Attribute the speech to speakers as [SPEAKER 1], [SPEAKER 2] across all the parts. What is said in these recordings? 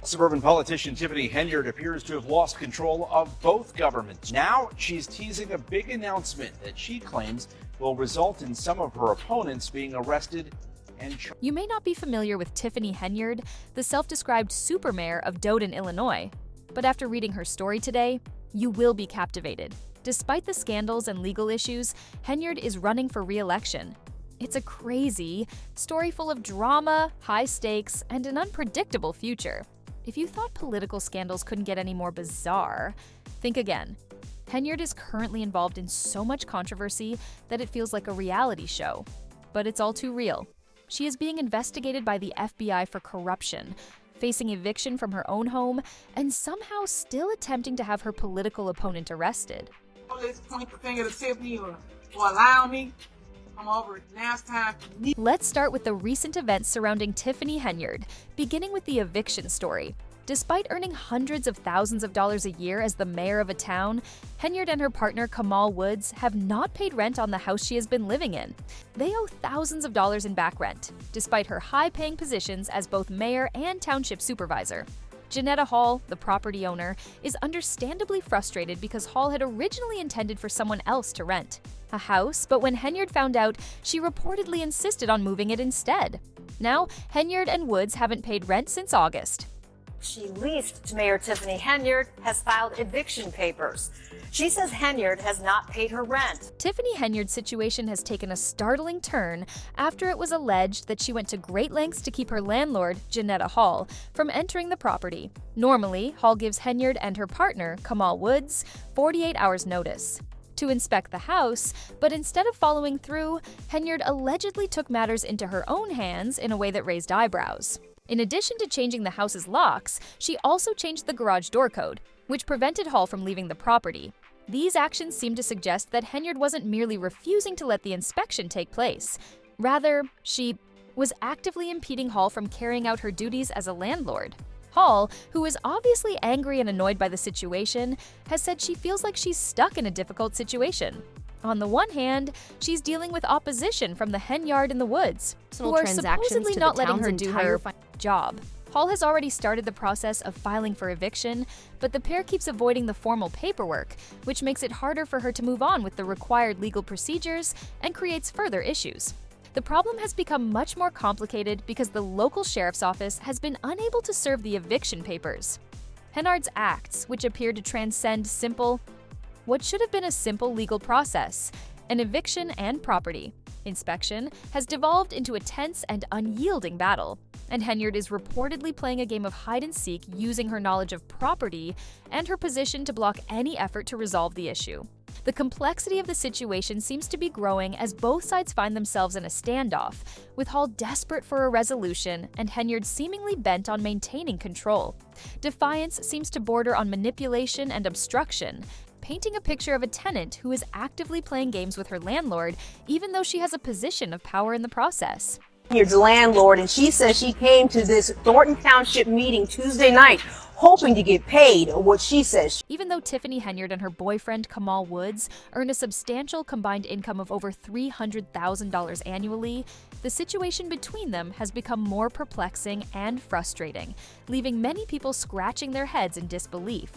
[SPEAKER 1] Suburban politician Tiffany Henyard appears to have lost control of both governments. Now she's teasing a big announcement that she claims will result in some of her opponents being arrested and charged.
[SPEAKER 2] You may not be familiar with Tiffany Henyard, the self-described super mayor of Dodon, Illinois. But after reading her story today, you will be captivated. Despite the scandals and legal issues, Henyard is running for re-election. It's a crazy story full of drama, high stakes, and an unpredictable future. If you thought political scandals couldn't get any more bizarre, think again. Henyard is currently involved in so much controversy that it feels like a reality show. But it's all too real. She is being investigated by the FBI for corruption, facing eviction from her own home, and somehow still attempting to have her political opponent arrested.
[SPEAKER 3] Let's point the finger to Tiffany or allow me. I'm over it. Now it's time for me.
[SPEAKER 2] Let's start with the recent events surrounding Tiffany Henyard, beginning with the eviction story. Despite earning hundreds of thousands of dollars a year as the mayor of a town, Henyard and her partner Kamal Woods have not paid rent on the house she has been living in. They owe thousands of dollars in back rent, despite her high-paying positions as both mayor and township supervisor. Janetta Hall, the property owner, is understandably frustrated because Hall had originally intended for someone else to rent a house, but when Henyard found out, she reportedly insisted on moving it instead. Now, Henyard and Woods haven't paid rent since August.
[SPEAKER 4] She leased to Mayor Tiffany Henyard has filed eviction papers. She says Henyard has not paid her rent.
[SPEAKER 2] Tiffany Henyard's situation has taken a startling turn after it was alleged that she went to great lengths to keep her landlord, Janetta Hall, from entering the property. Normally, Hall gives Henyard and her partner, Kamal Woods, 48 hours notice to inspect the house, but instead of following through, Henyard allegedly took matters into her own hands in a way that raised eyebrows. In addition to changing the house's locks, she also changed the garage door code, which prevented Hall from leaving the property. These actions seem to suggest that Henyard wasn't merely refusing to let the inspection take place. Rather, she was actively impeding Hall from carrying out her duties as a landlord. Hall, who is obviously angry and annoyed by the situation, has said she feels like she's stuck in a difficult situation. On the one hand, she's dealing with opposition from the Henyard and the Woods, who are supposedly not letting her do her job. Hall has already started the process of filing for eviction, but the pair keeps avoiding the formal paperwork, which makes it harder for her to move on with the required legal procedures and creates further issues. The problem has become much more complicated because the local sheriff's office has been unable to serve the eviction papers. Henyard's acts, which appear to transcend what should have been a simple legal process, an eviction and property inspection, has devolved into a tense and unyielding battle, and Henyard is reportedly playing a game of hide-and-seek using her knowledge of property and her position to block any effort to resolve the issue. The complexity of the situation seems to be growing as both sides find themselves in a standoff, with Hall desperate for a resolution and Henyard seemingly bent on maintaining control. Defiance seems to border on manipulation and obstruction, painting a picture of a tenant who is actively playing games with her landlord, even though she has a position of power in the process.
[SPEAKER 4] Henyard's landlord, and she says she came to this Thornton Township meeting Tuesday night hoping to get paid, or what she says.
[SPEAKER 2] Even though Tiffany Henyard and her boyfriend Kamal Woods earn a substantial combined income of over $300,000 annually, the situation between them has become more perplexing and frustrating, leaving many people scratching their heads in disbelief.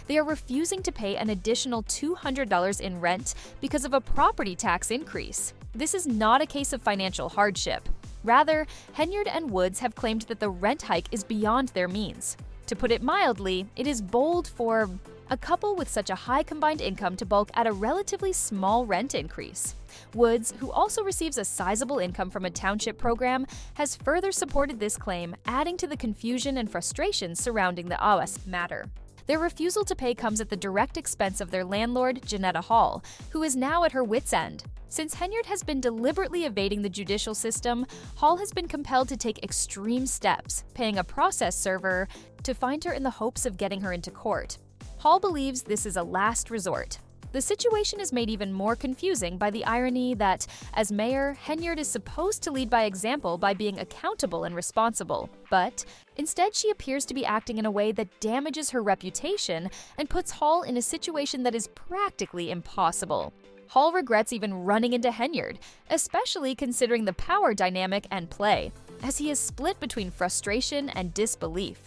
[SPEAKER 2] They are refusing to pay an additional $200 in rent because of a property tax increase. This is not a case of financial hardship. Rather, Henyard and Woods have claimed that the rent hike is beyond their means. To put it mildly, it is bold for a couple with such a high combined income to balk at a relatively small rent increase. Woods, who also receives a sizable income from a township program, has further supported this claim, adding to the confusion and frustration surrounding the AWS matter. Their refusal to pay comes at the direct expense of their landlord, Janetta Hall, who is now at her wit's end. Since Henyard has been deliberately evading the judicial system, Hall has been compelled to take extreme steps, paying a process server to find her in the hopes of getting her into court. Hall believes this is a last resort. The situation is made even more confusing by the irony that, as mayor, Henyard is supposed to lead by example by being accountable and responsible, but instead she appears to be acting in a way that damages her reputation and puts Hall in a situation that is practically impossible. Hall regrets even running into Henyard, especially considering the power dynamic and play. as he is split between frustration and disbelief.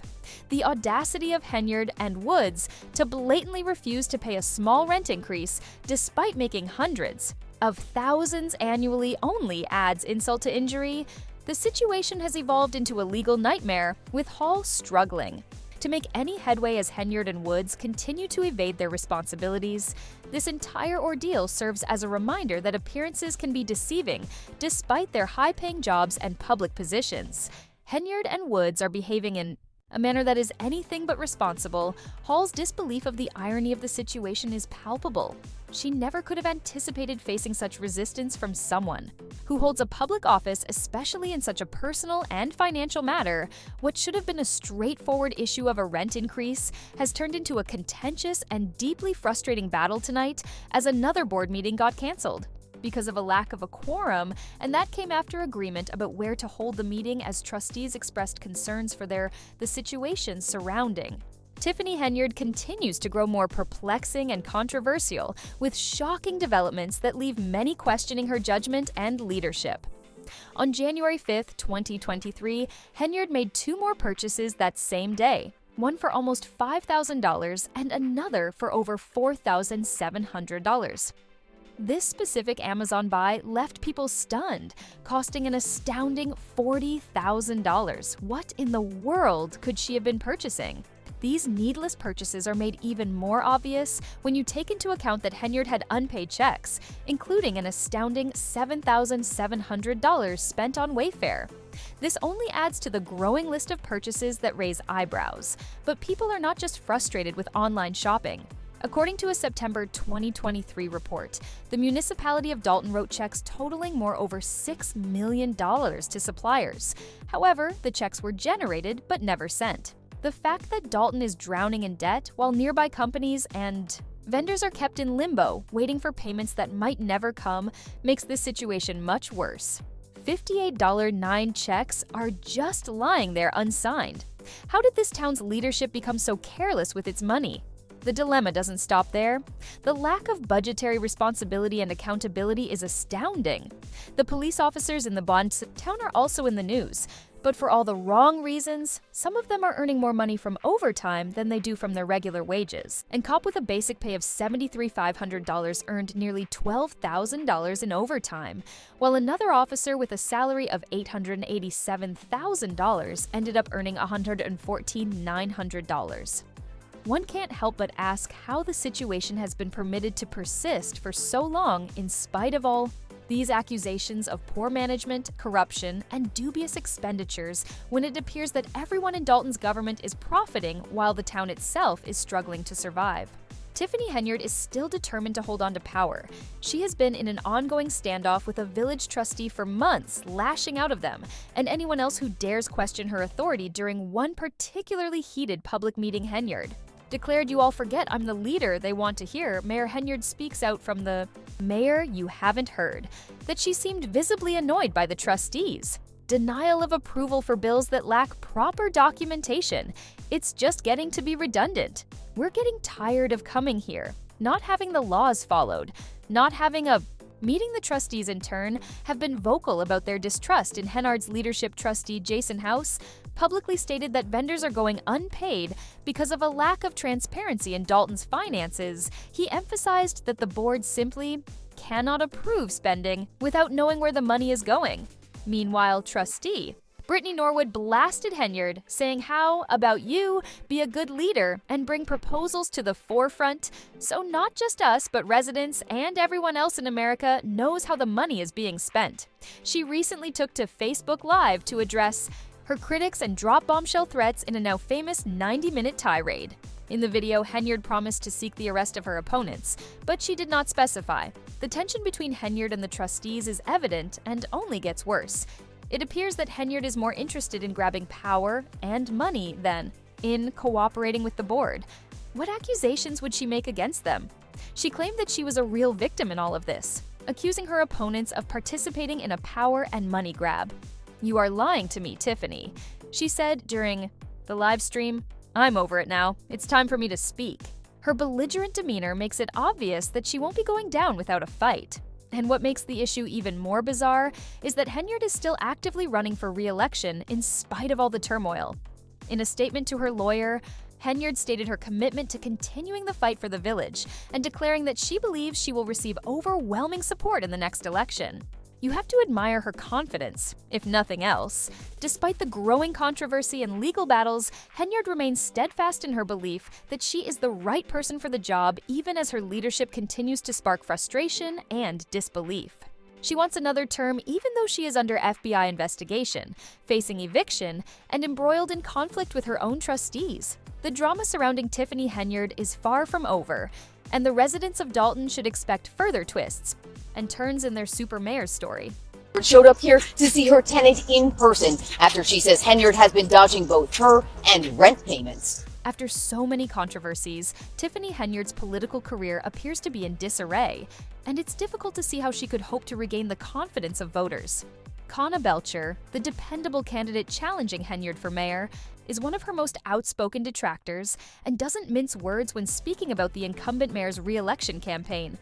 [SPEAKER 2] The audacity of Henyard and Woods to blatantly refuse to pay a small rent increase despite making hundreds of thousands annually only adds insult to injury. The situation has evolved into a legal nightmare, with Hall struggling to make any headway as Henyard and Woods continue to evade their responsibilities. This entire ordeal serves as a reminder that appearances can be deceiving despite their high-paying jobs and public positions. Henyard and Woods are behaving in a manner that is anything but responsible. Hall's disbelief of the irony of the situation is palpable. She never could have anticipated facing such resistance from someone who holds a public office, especially in such a personal and financial matter. What should have been a straightforward issue of a rent increase has turned into a contentious and deeply frustrating battle tonight as another board meeting got canceled because of a lack of a quorum, and that came after agreement about where to hold the meeting as trustees expressed concerns for the situation surrounding. Tiffany Henyard continues to grow more perplexing and controversial, with shocking developments that leave many questioning her judgment and leadership. On January 5, 2023, Henyard made 2 more purchases that same day, one for almost $5,000 and another for over $4,700. This specific Amazon buy left people stunned, costing an astounding $40,000. What in the world could she have been purchasing? These needless purchases are made even more obvious when you take into account that Henyard had unpaid checks, including an astounding $7,700 spent on Wayfair. This only adds to the growing list of purchases that raise eyebrows. But people are not just frustrated with online shopping. According to a September 2023 report, the municipality of Dalton wrote checks totaling more over $6 million to suppliers. However, the checks were generated but never sent. The fact that Dalton is drowning in debt while nearby companies and vendors are kept in limbo, waiting for payments that might never come, makes this situation much worse. $58.9 checks are just lying there unsigned. How did this town's leadership become so careless with its money? The dilemma doesn't stop there. The lack of budgetary responsibility and accountability is astounding. The police officers in the Bond town are also in the news, but for all the wrong reasons. Some of them are earning more money from overtime than they do from their regular wages. And cop with a basic pay of $73,500 earned nearly $12,000 in overtime, while another officer with a salary of $887,000 ended up earning $114,900. One can't help but ask how the situation has been permitted to persist for so long in spite of all these accusations of poor management, corruption, and dubious expenditures, when it appears that everyone in Dalton's government is profiting while the town itself is struggling to survive. Tiffany Henyard is still determined to hold on to power. She has been in an ongoing standoff with a village trustee for months, lashing out of them, and anyone else who dares question her authority during one particularly heated public meeting. Henyard declared, "You all forget I'm the leader they want to hear." Mayor Henyard speaks out from the "Mayor, you haven't heard," that she seemed visibly annoyed by the trustees. Denial of approval for bills that lack proper documentation. It's just getting to be redundant. We're getting tired of coming here, not having the laws followed, not having a Meeting the trustees in turn have been vocal about their distrust in Henyard's leadership. Trustee Jason House publicly stated that vendors are going unpaid because of a lack of transparency in Dalton's finances. He emphasized that the board simply cannot approve spending without knowing where the money is going. Meanwhile, trustee Brittany Norwood blasted Henyard, saying, "How about you be a good leader and bring proposals to the forefront so not just us, but residents and everyone else in America knows how the money is being spent." She recently took to Facebook Live to address her critics and drop bombshell threats in a now famous 90-minute tirade. In the video, Henyard promised to seek the arrest of her opponents, but she did not specify. The tension between Henyard and the trustees is evident and only gets worse. It appears that Henyard is more interested in grabbing power and money than in cooperating with the board. What accusations would she make against them? She claimed that she was a real victim in all of this, accusing her opponents of participating in a power and money grab. "You are lying to me, Tiffany," she said during the live stream. "I'm over it now. It's time for me to speak." Her belligerent demeanor makes it obvious that she won't be going down without a fight. And what makes the issue even more bizarre is that Henyard is still actively running for re-election in spite of all the turmoil. In a statement to her lawyer, Henyard stated her commitment to continuing the fight for the village and declaring that she believes she will receive overwhelming support in the next election. You have to admire her confidence, if nothing else. Despite the growing controversy and legal battles, Henyard remains steadfast in her belief that she is the right person for the job, even as her leadership continues to spark frustration and disbelief. She wants another term even though she is under FBI investigation, facing eviction, and embroiled in conflict with her own trustees. The drama surrounding Tiffany Henyard is far from over, and the residents of Dalton should expect further twists and turns in their super mayor story.
[SPEAKER 4] Showed up here to see her tenant in person after she says Henyard has been dodging both her and rent payments.
[SPEAKER 2] After so many controversies, Tiffany Henyard's political career appears to be in disarray, and it's difficult to see how she could hope to regain the confidence of voters. Conna Belcher, the dependable candidate challenging Henyard for mayor, is one of her most outspoken detractors and doesn't mince words when speaking about the incumbent mayor's re-election campaign.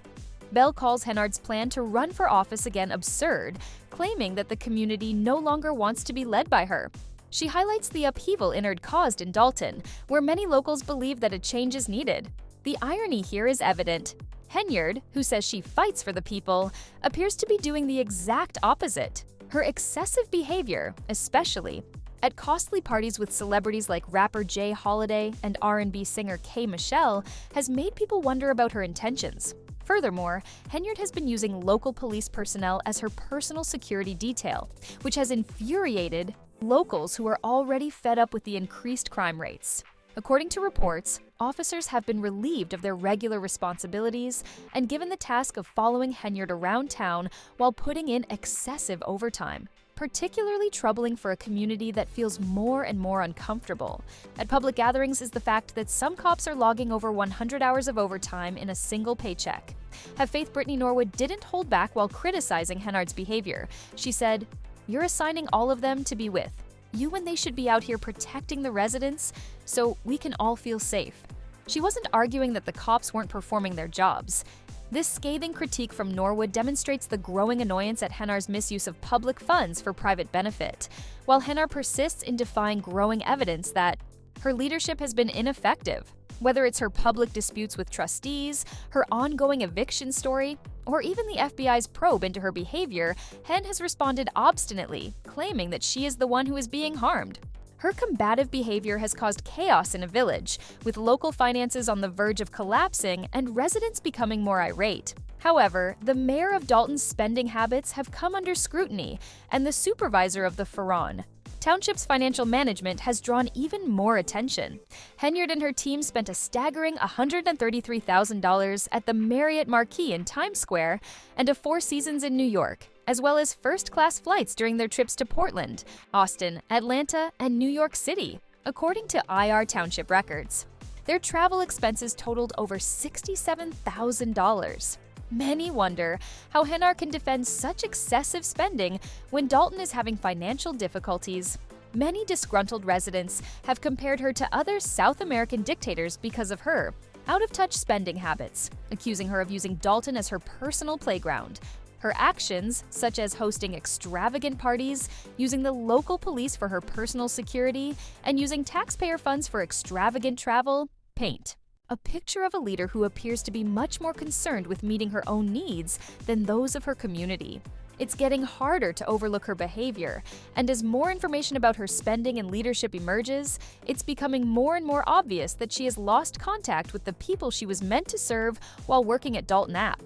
[SPEAKER 2] Bell calls Henyard's plan to run for office again absurd, claiming that the community no longer wants to be led by her. She highlights the upheaval Henyard caused in Dalton, where many locals believe that a change is needed. The irony here is evident. Henyard, who says she fights for the people, appears to be doing the exact opposite. Her excessive behavior, especially at costly parties with celebrities like rapper Jay Holiday and R&B singer K. Michelle, has made people wonder about her intentions. Furthermore, Henyard has been using local police personnel as her personal security detail, which has infuriated locals who are already fed up with the increased crime rates. According to reports, officers have been relieved of their regular responsibilities and given the task of following Henyard around town while putting in excessive overtime. Particularly troubling for a community that feels more and more uncomfortable at public gatherings is the fact that some cops are logging over 100 hours of overtime in a single paycheck. Have Faith Brittany Norwood didn't hold back while criticizing Henyard's behavior. She said, "You're assigning all of them to be with you when they should be out here protecting the residents so we can all feel safe." She wasn't arguing that the cops weren't performing their jobs. This scathing critique from Norwood demonstrates the growing annoyance at Henyard's misuse of public funds for private benefit, while Henyard persists in defying growing evidence that her leadership has been ineffective. Whether it's her public disputes with trustees, her ongoing eviction story, or even the FBI's probe into her behavior, Hen has responded obstinately, claiming that she is the one who is being harmed. Her combative behavior has caused chaos in a village, with local finances on the verge of collapsing and residents becoming more irate. However, the mayor of Dalton's spending habits have come under scrutiny, and the supervisor of the Ferron Township's financial management has drawn even more attention. Henyard and her team spent a staggering $133,000 at the Marriott Marquis in Times Square and a Four Seasons in New York, as well as first-class flights during their trips to Portland, Austin, Atlanta, and New York City, according to IR Township records. Their travel expenses totaled over $67,000. Many wonder how Henyard can defend such excessive spending when Dalton is having financial difficulties. Many disgruntled residents have compared her to other South American dictators because of her out-of-touch spending habits, accusing her of using Dalton as her personal playground. Her actions, such as hosting extravagant parties, using the local police for her personal security, and using taxpayer funds for extravagant travel, paint a picture of a leader who appears to be much more concerned with meeting her own needs than those of her community. It's getting harder to overlook her behavior, and as more information about her spending and leadership emerges, it's becoming more and more obvious that she has lost contact with the people she was meant to serve while working at Dalton App.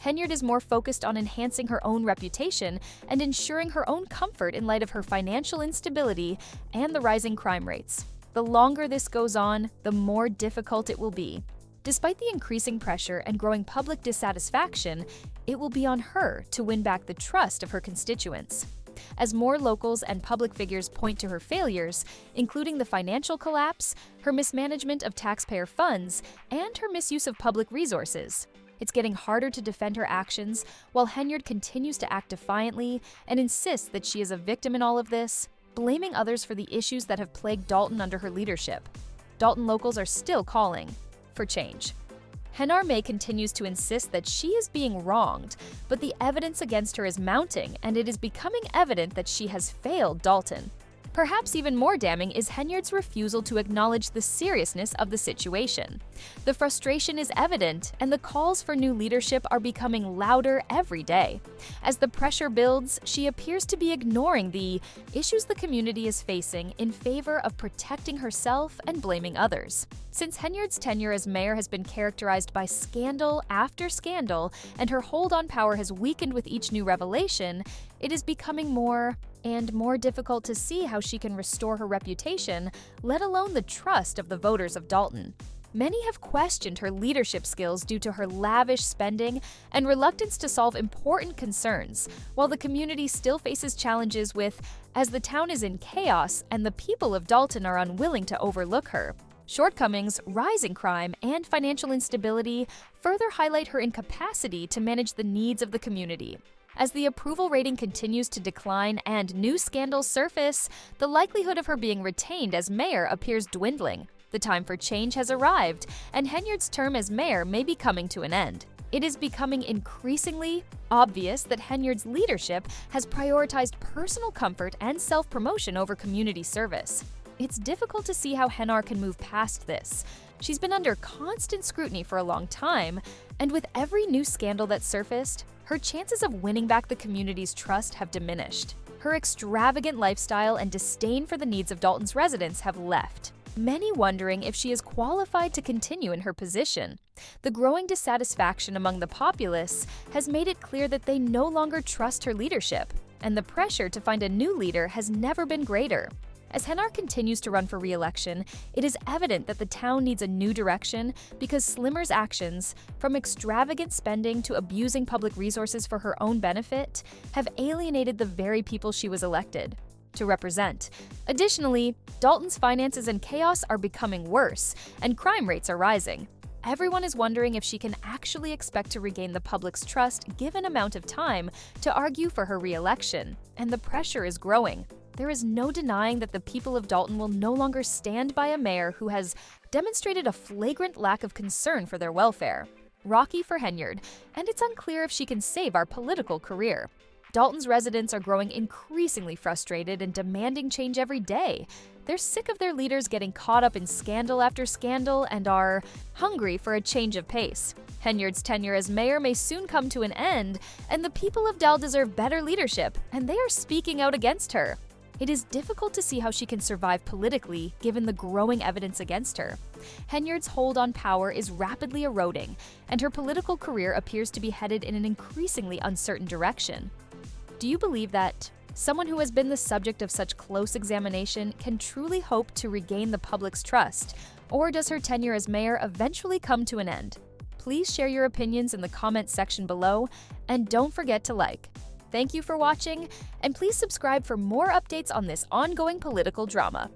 [SPEAKER 2] Henyard is more focused on enhancing her own reputation and ensuring her own comfort in light of her financial instability and the rising crime rates. The longer this goes on, the more difficult it will be. Despite the increasing pressure and growing public dissatisfaction, it will be on her to win back the trust of her constituents. As more locals and public figures point to her failures, including the financial collapse, her mismanagement of taxpayer funds, and her misuse of public resources, it's getting harder to defend her actions while Henyard continues to act defiantly and insists that she is a victim in all of this, blaming others for the issues that have plagued Dalton under her leadership. Dalton locals are still calling for change. Henyard May continues to insist that she is being wronged, but the evidence against her is mounting, and it is becoming evident that she has failed Dalton. Perhaps even more damning is Henyard's refusal to acknowledge the seriousness of the situation. The frustration is evident, and the calls for new leadership are becoming louder every day. As the pressure builds, she appears to be ignoring the issues the community is facing in favor of protecting herself and blaming others. Since Henyard's tenure as mayor has been characterized by scandal after scandal, and her hold on power has weakened with each new revelation, it is becoming more and more difficult to see how she can restore her reputation, let alone the trust of the voters of Dalton. Many have questioned her leadership skills due to her lavish spending and reluctance to solve important concerns, while the community still faces challenges as the town is in chaos and the people of Dalton are unwilling to overlook her. Shortcomings, rising crime, and financial instability further highlight her incapacity to manage the needs of the community. As the approval rating continues to decline and new scandals surface, the likelihood of her being retained as mayor appears dwindling. The time for change has arrived, and Henyard's term as mayor may be coming to an end. It is becoming increasingly obvious that Henyard's leadership has prioritized personal comfort and self-promotion over community service. It's difficult to see how Henyard can move past this. She's been under constant scrutiny for a long time, and with every new scandal that surfaced, her chances of winning back the community's trust have diminished. Her extravagant lifestyle and disdain for the needs of Dalton's residents have left, many wondering if she is qualified to continue in her position. The growing dissatisfaction among the populace has made it clear that they no longer trust her leadership, and the pressure to find a new leader has never been greater. As Henyard continues to run for re-election, it is evident that the town needs a new direction because Slimmer's actions, from extravagant spending to abusing public resources for her own benefit, have alienated the very people she was elected to represent. Additionally, Dalton's finances and chaos are becoming worse, and crime rates are rising. Everyone is wondering if she can actually expect to regain the public's trust given amount of time to argue for her re-election, and the pressure is growing. There is no denying that the people of Dalton will no longer stand by a mayor who has demonstrated a flagrant lack of concern for their welfare. Rocky for Henyard, and it's unclear if she can save our political career. Dalton's residents are growing increasingly frustrated and demanding change every day. They're sick of their leaders getting caught up in scandal after scandal and are hungry for a change of pace. Henyard's tenure as mayor may soon come to an end, and the people of Dal deserve better leadership, and they are speaking out against her. It is difficult to see how she can survive politically given the growing evidence against her. Henyard's hold on power is rapidly eroding, and her political career appears to be headed in an increasingly uncertain direction. Do you believe that someone who has been the subject of such close examination can truly hope to regain the public's trust, or does her tenure as mayor eventually come to an end? Please share your opinions in the comments section below, and don't forget to like. Thank you for watching, and please subscribe for more updates on this ongoing political drama.